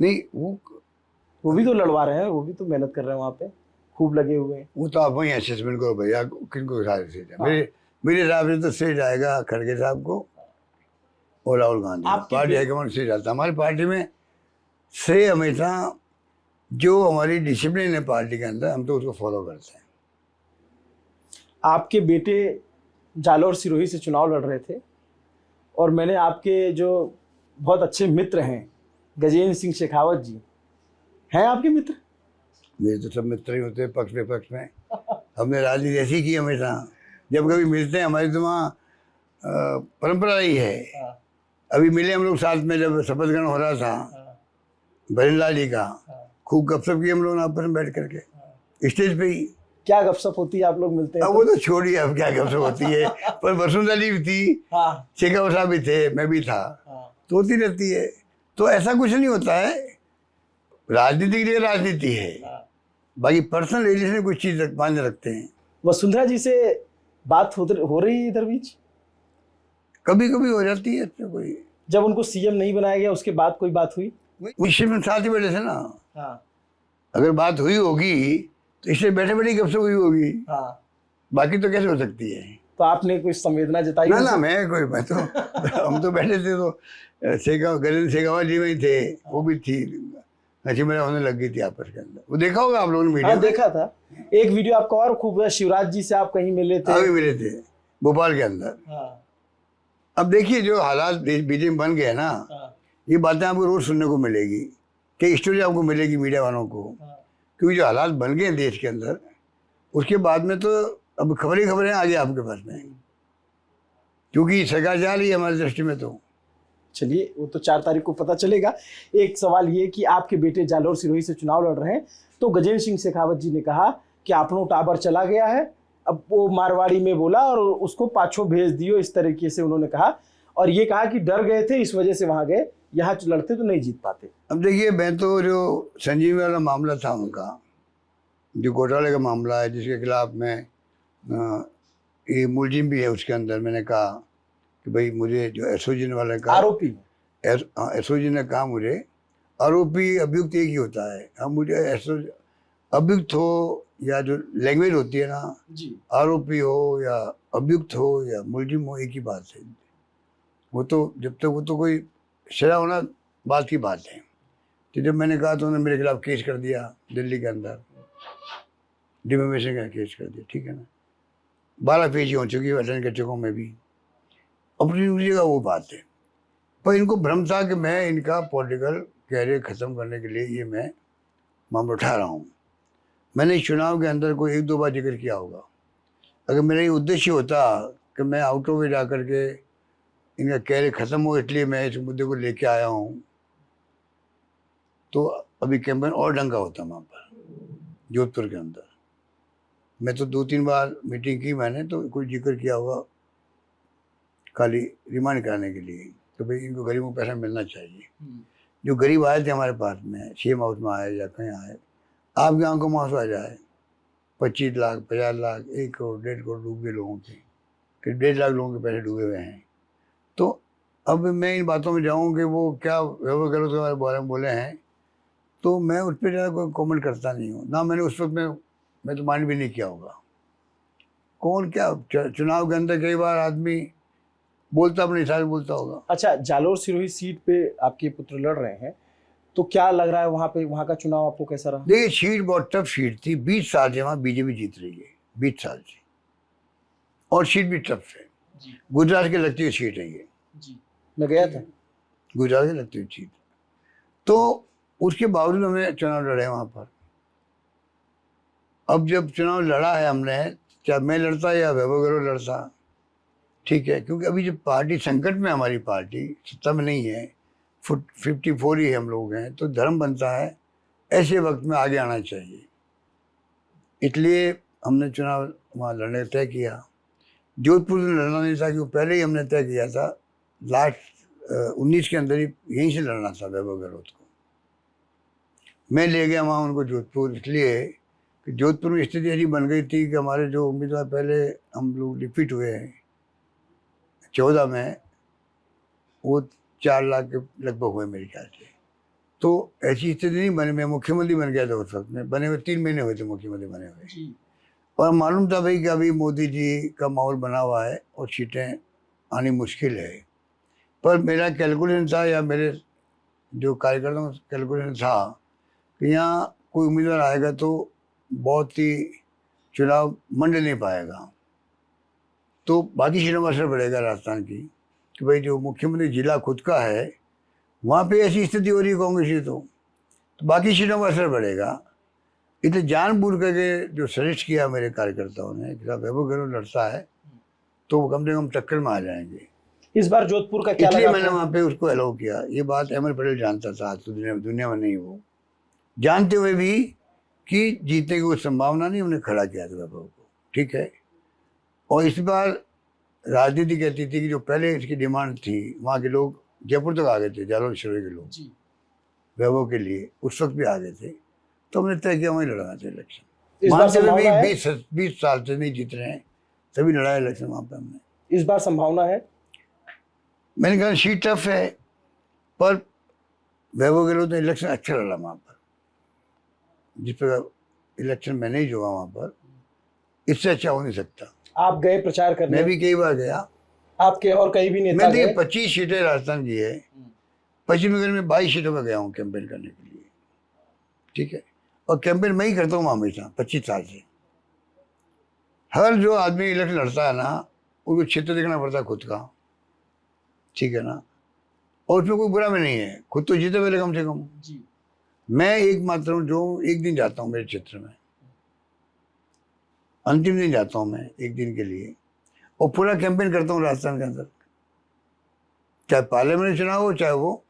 नहीं, वो भी तो लड़वा रहे हैं, वो भी तो मेहनत कर रहे हैं, वहाँ पे खूब लगे हुए हैं। वो तो आप वहीं असेसमेंट करो भैया, किनको सारे सीट है। मेरे हिसाब से तो श्रेय जाएगा खड़गे साहब को और राहुल गांधी। पार्टी हाईकमान श्रेय जाता है। हमारी पार्टी में श्रेय हमेशा जो हमारी डिसिप्लिन है पार्टी के अंदर, हम तो उसको फॉलो करते हैं। आपके बेटे जालौर सिरोही से चुनाव लड़ रहे थे, और मैंने आपके जो बहुत अच्छे मित्र हैं गजेंद्र सिंह शेखावत जी, हैं आपके मित्र? मेरे तो सब मित्र ही होते हैं, पक्ष विपक्ष में। हमने राजनीति ऐसी की हमेशा, जब कभी मिलते हैं, हमारी तो वहाँ परंपरा रही है। अभी मिले हम लोग साथ में, जब शपथ ग्रहण हो रहा था भजनलाल जी का, खूब गपशप की हम लोग आपस में बैठ करके स्टेज पे ही। क्या गपशप होती है, आप लोग मिलते हैं अब वो तो छोड़िए, अब क्या गपशप होती है। पर वसुंधरा जी भी थी, हाँ शेखर साहब भी थे, मैं भी था, हाँ तो होती रहती है। तो ऐसा कुछ नहीं होता है, राजनीति के लिए राजनीति है, हाँ। बाकी पर्सनल रिलेशन कुछ चीज मान्य रखते हैं। वसुंधरा जी से बात हो रही है इधर बीच? कभी कभी हो जाती है, तो कोई जब उनको सीएम नहीं बनाया गया उसके बाद कोई बात हुई? विषय में साथ ही बैठे थे ना, हाँ अगर बात हुई होगी तो इसलिए बैठे बैठे गपशप हुई होगी, हाँ। बाकी तो कैसे हो सकती है। तो आपने कुछ संवेदना जताई? ना मैं तो हम तो बैठे थे, तो गजेंद्र शेखावत जी में ही थे, वो भी थी, हंसी मेरा होने लग गई थी आपस के अंदर। वो देखा होगा आप लोगों ने वीडियो? हाँ देखा था, एक वीडियो आपका और खूब, शिवराज जी से आप कहीं मिले थे? अभी मिले थे भोपाल के अंदर। हाँ अब देखिए जो हालात बीजेपी में बन गए ना, हाँ ये बातें आपको रोज सुनने को मिलेगी, कई स्टोरी आपको मिलेगी मीडिया वालों को, हाँ। क्योंकि जो हालात बन गए हैं देश के अंदर, उसके बाद में तो अब खबरें आ गई आपके पास में, क्योंकि सरकार जा रही है हमारी दृष्टि में। तो चलिए वो तो 4 तारीख को पता चलेगा। एक सवाल ये कि आपके बेटे जालोर सिरोही से चुनाव लड़ रहे हैं, तो गजेंद्र सिंह शेखावत जी ने कहा कि आपनो टावर चला गया है, अब वो मारवाड़ी में बोला और उसको पाछो भेज दियो, इस तरीके से उन्होंने कहा, और ये कहा कि डर गए थे इस वजह से वहां गए, यहाँ लड़ते तो नहीं जीत पाते। अब देखिए, मैं तो जो संजीवनी वाला मामला था उनका, जो घोटाले का मामला है जिसके खिलाफ में ये मुलजिम भी है, उसके अंदर मैंने कहा कि भाई मुझे जो एसओजी वाले का आरोपी एसओजी ने कहा मुझे, आरोपी अभियुक्त एक ही होता है, हम मुझे अभियुक्त हो या जो लैंग्वेज होती है ना, जी, आरोपी हो या अभियुक्त हो या मुलजिम हो, एक ही बात है। वो तो जब तक वो तो कोई सजा होना बात की बात है। तो जब मैंने कहा तो उन्होंने मेरे खिलाफ केस कर दिया दिल्ली के अंदर, डिफेमेशन का केस कर दिया, ठीक है ना। 12 पेज हो चुकी है, अटेंड कर चुका हूँ मैं भी, अपनी जगह वो बात है। पर इनको भ्रम था कि मैं इनका पॉलिटिकल कैरियर ख़त्म करने के लिए ये मैं मामला उठा रहा हूँ। मैंने इस चुनाव के अंदर कोई 1-2 बार जिक्र किया होगा। अगर मेरा ये उद्देश्य होता कि मैं आउट ऑफ वे जा करके इनका कैरियर ख़त्म हो, इसलिए मैं इस मुद्दे को लेके आया हूँ, तो अभी कैंपेन और ढंग का होता वहाँ पर जोधपुर के अंदर। मैं तो 2-3 बार मीटिंग की मैंने, तो कोई जिक्र किया होगा खाली रिमांड कराने के लिए, तो भाई इनको गरीबों को पैसा मिलना चाहिए। जो गरीब आए थे हमारे पास में, सीएम हाउस में आए या कहीं आए, आपके आंखों में आंसू आ जाए, 25 लाख 50 लाख 1 करोड़ 1.5 करोड़ डूब गए लोगों के, कि 1.5 लाख लोगों के पैसे डूबे हुए हैं। तो अब मैं इन बातों में जाऊँ कि वो क्या व्यवहार करो के बारे में बोले हैं, तो मैं उस पर ज़्यादा कोई कॉमेंट करता नहीं हूँ ना। मैंने उस वक्त मैं तो माइंड भी नहीं किया होगा। कौन क्या चुनाव के अंदर कई बार आदमी बोलता अपने हिसाब से बोलता होगा। अच्छा, जालोर सिरोही सीट पे आपके पुत्र लड़ रहे हैं, तो क्या लग रहा है वहाँ का चुनाव आपको कैसा रहा? देखिए, सीट बहुत टफ सीट थी, 20 साल से वहाँ बीजेपी जीत रही है, 20 साल से, और सीट भी टफ है। गुजरात के लगती हुई सीट है ये, जी मैं गया था, गुजरात के लगती हुई सीट। तो उसके बावजूद हमें चुनाव लड़े वहाँ पर। अब जब चुनाव लड़ा है हमने, चाहे मैं लड़ता या वैभव गहलोत लड़ता, ठीक है, क्योंकि अभी जब पार्टी संकट में, हमारी पार्टी सत्ता में नहीं है, 54 ही हम लोग हैं, तो धर्म बनता है ऐसे वक्त में आगे आना चाहिए। इसलिए हमने चुनाव वहाँ लड़ने तय किया। जोधपुर में लड़ना नहीं था, क्योंकि पहले ही हमने तय किया था, लास्ट 19 के अंदर ही यहीं से लड़ना था वैभव गहलोत को। मैं ले गया वहाँ उनको जोधपुर, इसलिए कि जोधपुर में स्थिति ऐसी बन गई थी कि हमारे जो उम्मीदवार पहले हम लोग डिफीट हुए हैं 14 में, वो 4 लाख के लगभग हुए मेरे ख्याल से। तो ऐसी स्थिति नहीं बनी। मैं मुख्यमंत्री बन गया था उस वक्त में, बने हुए 3 महीने हुए थे मुख्यमंत्री बने हुए, और मालूम था भाई कि अभी मोदी जी का माहौल बना हुआ है और सीटें आनी मुश्किल है। पर मेरा कैलकुलेशन था, या मेरे जो कार्यकर्ताओं का कैलकुलेशन था, कि यहाँ कोई उम्मीदवार आएगा तो बहुत ही चुनाव मंड नहीं पाएगा, तो बाकी सीटों पर असर पड़ेगा राजस्थान की, कि भाई जो मुख्यमंत्री जिला खुद का है वहाँ पे ऐसी स्थिति हो रही है कांग्रेस की, तो बाकी सीटों पर असर पड़ेगा। इसलिए जानबूझ करके जो सजेस्ट किया मेरे कार्यकर्ताओं ने कि वैभव गहलोत लड़ता है तो कम से कम टक्कर में आ जाएंगे। इस बार जोधपुर का क्या इसलिए लगा? मैंने वहाँ पे उसको अलाउ किया। ये बात अहमद पटेल जानता था, आज तो दुनिया में नहीं, वो जानते हुए भी कि जीतने की कोई संभावना नहीं, उन्हें खड़ा किया था वैभव को, ठीक है। और इस बार राजनीति कहती थी कि जो पहले इसकी डिमांड थी, वहाँ के लोग जयपुर तक आ गए थे, जालोर शरीर के लोग जी। वैभव के लिए उस वक्त भी आ गए थे, तो हमने तय किया वहीं लड़ना था इलेक्शन। इस बार मानते हुए संभावना है? 20 साल से नहीं जीत रहे हैं, तभी लड़ा इलेक्शन वहाँ पे हमने। इस बार संभावना है? मैंने कहा शीट टफ है, पर वैभव गहलोत ने इलेक्शन अच्छा लड़ा वहाँ पर, जिस पर इलेक्शन में नहीं जुआ वहाँ पर, इससे अच्छा हो नहीं सकता। आप गए प्रचार करने? मैं भी कई बार गया। आपके और कहीं भी नेता मैं देखिए गए? 25 सीटें राजस्थान की है, पश्चिम बंगाल में 22 सीटों पर गया हूँ कैंपेन करने के लिए, ठीक है। और कैंपेन मैं ही करता हूँ हमेशा 25 साल से। हर जो आदमी इलेक्शन लड़ता है ना, उसको क्षेत्र देखना पड़ता है खुद का, ठीक है ना। और उसमें कोई बुरा में नहीं है, खुद तो जीते पहले कम से कम। जी। मैं एकमात्र हूँ जो एक दिन जाता हूँ मेरे क्षेत्र में, अंतिम दिन जाता हूँ मैं एक दिन के लिए, और पूरा कैंपेन करता हूँ राजस्थान के अंदर, चाहे पार्लियामेंट चुनाव हो चाहे वो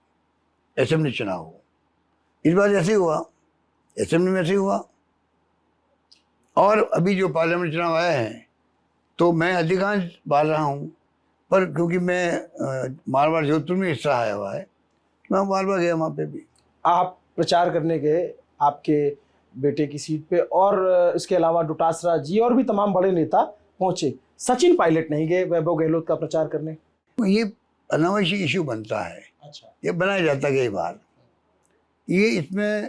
असेंबली चुनाव हो। इस बार ऐसे ही हुआ, असेंबली में ऐसे ही हुआ, और अभी जो पार्लियामेंट चुनाव आए हैं तो मैं अधिकांश बार रहा हूँ, पर क्योंकि मैं मारवाड़ जोधपुर में हिस्सा आया हुआ है, मैं बार बार गया वहाँ पे भी। आप प्रचार करने गए आपके बेटे की सीट पे, और इसके अलावा डोटासरा जी और भी तमाम बड़े नेता पहुंचे, सचिन पायलट नहीं गए वैभव गहलोत का प्रचार करने? ये अनावश्यक इशू बनता है, अच्छा। ये बनाया जाता है कई बार। ये इसमें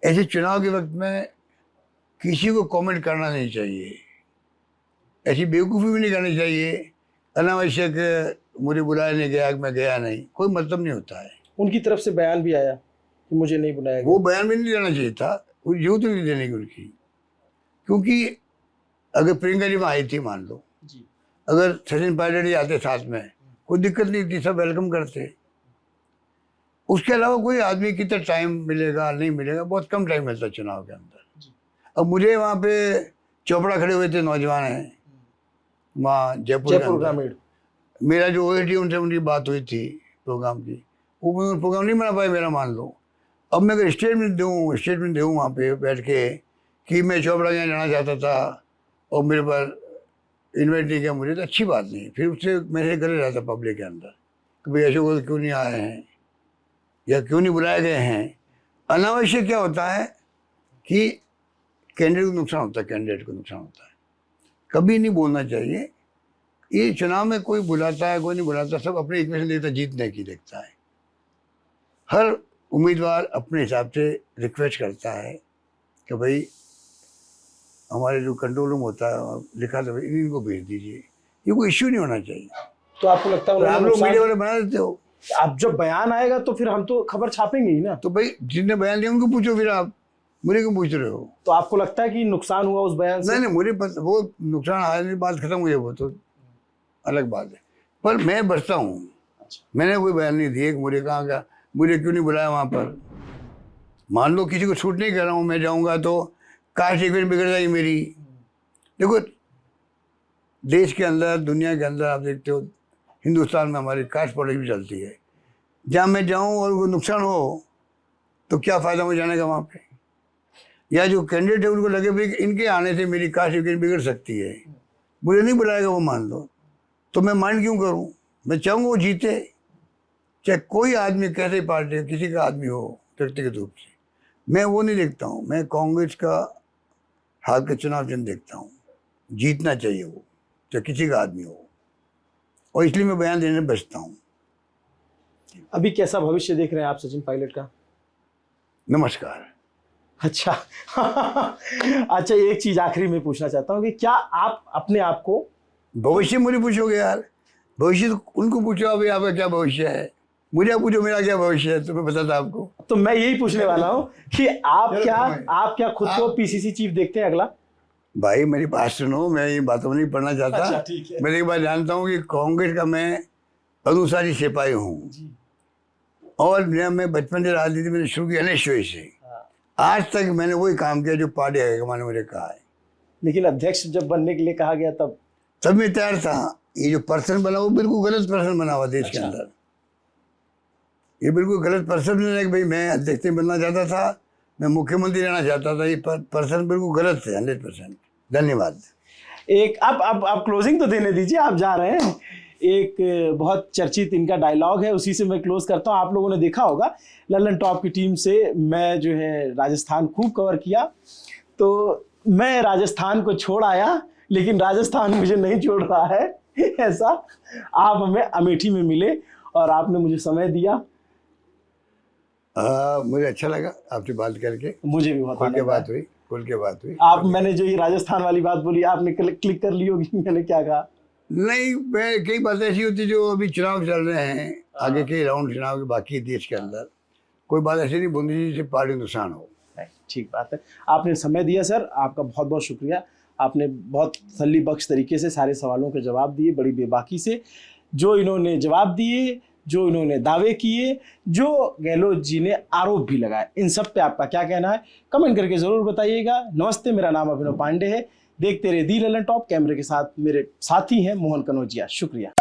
ऐसे चुनाव के वक्त में किसी को कमेंट करना नहीं चाहिए, ऐसी बेवकूफ़ी भी नहीं करनी चाहिए। अनावश्यक मुझे बुलाया नहीं गया, मैं गया नहीं, कोई मतलब नहीं होता है। उनकी तरफ से बयान भी आया कि मुझे नहीं बुलाया वो गया। बयान भी नहीं देना चाहिए था, वो जरूरत नहीं देने की उनकी, क्योंकि अगर प्रियंका जी वहाँ आई थी मान लो, जी। अगर सचिन पायलट जी आते साथ में, कोई दिक्कत नहीं थी, सब वेलकम करते। उसके अलावा कोई आदमी कितना टाइम मिलेगा नहीं मिलेगा, बहुत कम टाइम मिलता है चुनाव के अंदर। अब मुझे वहाँ पे चोपड़ा खड़े हुए थे, नौजवान हैं वहाँ जयपुर ग्रामीण। मेरा जो OAT उनसे उनकी बात हुई थी प्रोग्राम की, वो प्रोग्राम नहीं बना पाए मेरा मान लो। अब मैं अगर स्टेटमेंट दूँ वहाँ पे बैठ के कि मैं चोपड़ा यहाँ जाना चाहता था और मेरे पर इन्वाइट नहीं किया मुझे, तो अच्छी बात नहीं। फिर उससे मेरे गले रहता पब्लिक के अंदर कि भाई अशोक क्यों नहीं आए हैं या क्यों नहीं बुलाए गए हैं। अनावश्यक क्या होता है कि कैंडिडेट को नुकसान होता है, कभी नहीं बोलना चाहिए। ये चुनाव में कोई बुलाता है कोई नहीं बुलाता, सब अपने इक्वेशन देखता है, जीतने की देखता है। हर उम्मीदवार अपने हिसाब से रिक्वेस्ट करता है कि भाई हमारे जो कंट्रोल रूम होता है लिखा था भाई इनको भेज दीजिए, ये कोई इश्यू नहीं होना चाहिए। तो आपको लगता है आप लोग मीडिया वाले बना देते हो, अब जब बयान आएगा तो फिर हम तो खबर छापेंगे ही ना। तो भाई जिसने बयान दिया उनको पूछो, फिर आप मुझे क्यों पूछ रहे हो? तो आपको लगता है कि नुकसान हुआ उस बयान से? नहीं मुझे वो नुकसान आया नहीं, बात खत्म हुई है, वो तो अलग बात है। पर मैं बचता हूँ, मैंने कोई बयान नहीं दिया कि मुझे कहाँ का, मुझे क्यों नहीं बुलाया वहाँ पर। मान लो किसी को छूट नहीं कर रहा हूँ, मैं जाऊँगा तो कास्ट इक्वेशन बिगड़ जाएगी मेरी। देखो देश के अंदर दुनिया के अंदर आप देखते हो, हिंदुस्तान में हमारी कास्ट पॉलिटिक्स भी चलती है। जहाँ मैं जाऊँ और वो नुकसान हो तो क्या फ़ायदा मुझे जाने का वहाँ पे, या जो कैंडिडेट है उनको लगे भाई इनके आने से मेरी कास्ट इक्वेशन बिगड़ सकती है, मुझे नहीं बुलाएगा वो मान लो, तो मैं माइंड क्यों करूँ? मैं चाहूँगा वो जीते, चाहे कोई आदमी कैसे पार्टी किसी का आदमी हो व्यक्तिगत रूप से। मैं वो नहीं देखता हूँ, मैं कांग्रेस का हाल का चुनाव चिन्ह देखता हूँ, जीतना चाहिए वो चाहे किसी का आदमी हो, और इसलिए मैं बयान देने बचता हूँ। अभी कैसा भविष्य देख रहे हैं आप सचिन पायलट का? नमस्कार। अच्छा अच्छा, एक चीज आखिरी में पूछना चाहता हूँ कि क्या आप अपने आप को, भविष्य मुझे पूछोगे यार, भविष्य तो उनको पूछो अभी आपका क्या भविष्य है, मुझे पूछो मेरा क्या भविष्य है, तो मैं बताता आपको। तो मैं यही पूछने वाला हूँ कि आप क्या खुद को PCC चीफ देखते हैं अगला? भाई मेरी बात सुनो, मैं ये बातों में नहीं पढ़ना चाहता। अच्छा, ठीक है। मैं एक बात जानता हूँ कि कांग्रेस का मैं अनुसारी सिपाही हूँ, और मैं बचपन से राजनीति मैंने शुरू की अनिश्चय से, आज तक मैंने वही काम किया जो पार्टी हाईकमान ने मुझे कहा है। लेकिन अध्यक्ष जब बनने के लिए कहा गया तब मैं तैयार था। ये जो पर्सन बना वो बिल्कुल गलत पर्सन बना हुआ देश के अंदर, ये बिल्कुल गलत पर्सन बना कि भाई मैं अध्यक्ष बनना चाहता था, मैं मुख्यमंत्री रहना चाहता था, ये पर्सन बिल्कुल गलत है, 100%। धन्यवाद। एक आप क्लोजिंग तो देने दीजिए, आप जा रहे हैं। एक बहुत चर्चित इनका डायलॉग है, उसी से मैं क्लोज करता हूँ। आप लोगों ने देखा होगा लल्लन टॉप की टीम से मैं जो है राजस्थान खूब कवर किया, तो मैं राजस्थान को छोड़ आया, लेकिन राजस्थान मुझे नहीं छोड़ रहा है। ऐसा आप हमें अमेठी में मिले और आपने मुझे समय दिया। मुझे अच्छा लगा आपसे बात करके, मुझे भी बहुत खुल के आनंद बात आया। हुई, खुल के बात हुई। आप मैंने जो ये राजस्थान वाली बात बोली आपने क्लिक कर ली होगी मैंने क्या कहा। नहीं, मैं कई बातें ऐसी होती जो अभी चुनाव चल रहे हैं, आगे के राउंड चुनाव के बाकी है देश के अंदर, कोई बात ऐसी नहीं बोलनी जिससे पार्टी नुकसान हो। ठीक बात है, आपने समय दिया सर, आपका बहुत बहुत शुक्रिया। आपने बहुत तसल्ली बख्श तरीके से सारे सवालों के जवाब दिए, बड़ी बेबाकी से। जो इन्होंने जवाब दिए, जो इन्होंने दावे किए, जो गहलोत जी ने आरोप भी लगाए, इन सब पे आपका क्या कहना है कमेंट करके ज़रूर बताइएगा। नमस्ते, मेरा नाम अभिनव पांडे है। देखते रहे दी लल्लन टॉप। कैमरे के साथ मेरे साथी हैं मोहन कनौजिया। शुक्रिया।